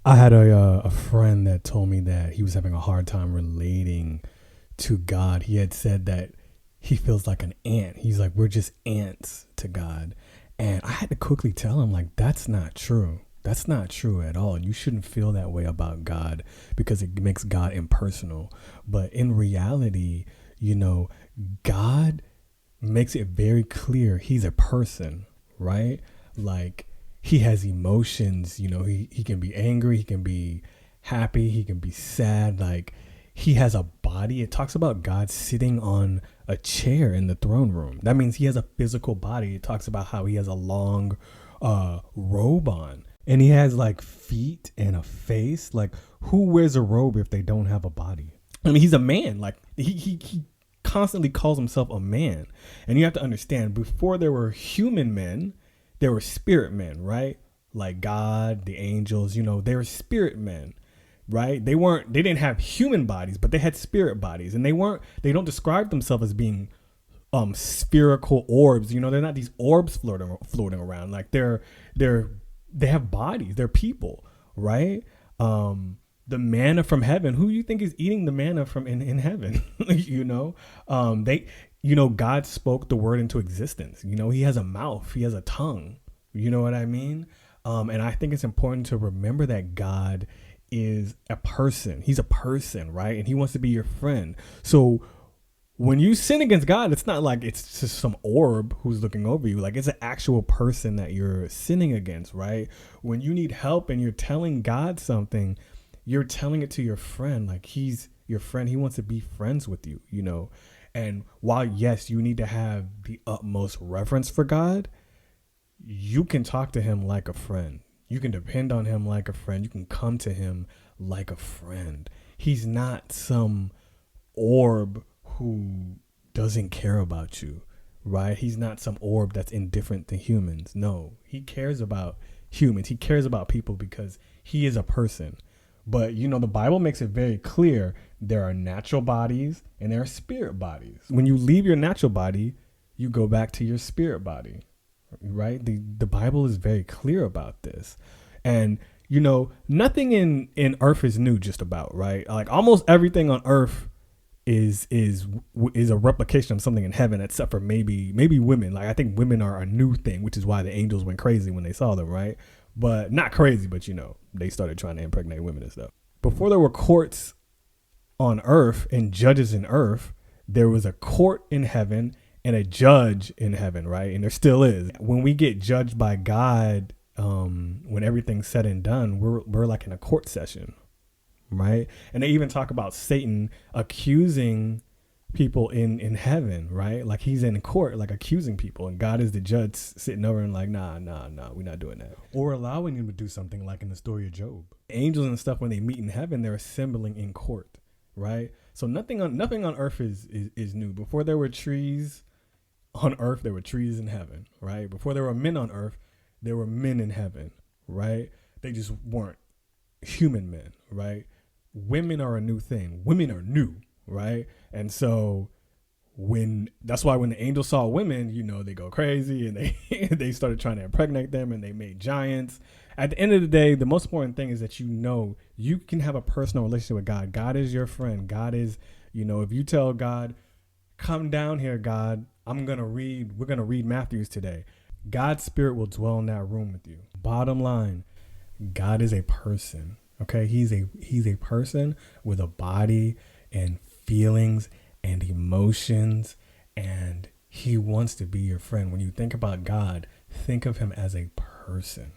I had a friend that told me that he was having a hard time relating to God. He had said that he feels like an ant. He's like, we're just ants to God. And I had to quickly tell him, like, that's not true. That's not true at all. You shouldn't feel that way about God because it makes God impersonal. But in reality, God makes it very clear he's a person, right? Like, he has emotions, he can be angry, he can be happy, he can be sad. Like, he has a body. It talks about God sitting on a chair in the throne room. That means he has a physical body. It talks about how he has a long robe on, and he has like feet and a face. Like, who wears a robe if they don't have a body? I mean, he's a man. Like, he constantly calls himself a man. And you have to understand, before there were human men, there were spirit men, right? Like God, the angels, they were spirit men, right? They didn't have human bodies, but they had spirit bodies. And they don't describe themselves as being spherical orbs. They're not these orbs floating around. Like, they have bodies. They're people, right? The manna from heaven. Who do you think is eating the manna from in heaven? God spoke the word into existence. He has a mouth. He has a tongue. You know what I mean? And I think it's important to remember that God is a person. He's a person, right? And he wants to be your friend. So when you sin against God, it's not like it's just some orb who's looking over you. Like, it's an actual person that you're sinning against, right? When you need help and you're telling God something, you're telling it to your friend. Like, he's your friend. He wants to be friends with you, And while, yes, you need to have the utmost reverence for God, you can talk to him like a friend. You can depend on him like a friend. You can come to him like a friend. He's not some orb who doesn't care about you, right? He's not some orb that's indifferent to humans. No, he cares about humans. He cares about people because he is a person. But, the Bible makes it very clear there are natural bodies and there are spirit bodies. When you leave your natural body, you go back to your spirit body, right? The Bible is very clear about this. And, nothing in earth is new just about, right? Like, almost everything on earth is a replication of something in heaven, except for maybe women. Like, I think women are a new thing, which is why the angels went crazy when they saw them, right? But not crazy, but they started trying to impregnate women and stuff. Before there were courts on earth and judges in earth, there was a court in heaven and a judge in heaven, right? And there still is. When we get judged by God, when everything's said and done, we're like in a court session, right? And they even talk about Satan accusing people in heaven, right? Like, he's in court, like, accusing people, and God is the judge sitting over and like, nah, we're not doing that. Or allowing him to do something, like in the story of Job. Angels and stuff, when they meet in heaven, they're assembling in court, right? So nothing on earth is new. Before there were trees on earth, there were trees in heaven, right? Before there were men on earth, there were men in heaven, right? They just weren't human men, right? Women are a new thing. Women are new, right? And so that's why when the angels saw women, they go crazy and they started trying to impregnate them, and they made giants. At the end of the day, the most important thing is that you can have a personal relationship with God. God is your friend. God is, if you tell God, come down here, God, we're going to read Matthews today. God's spirit will dwell in that room with you. Bottom line, God is a person. Okay. He's a person with a body and feelings and emotions, and he wants to be your friend. When you think about God, think of him as a person.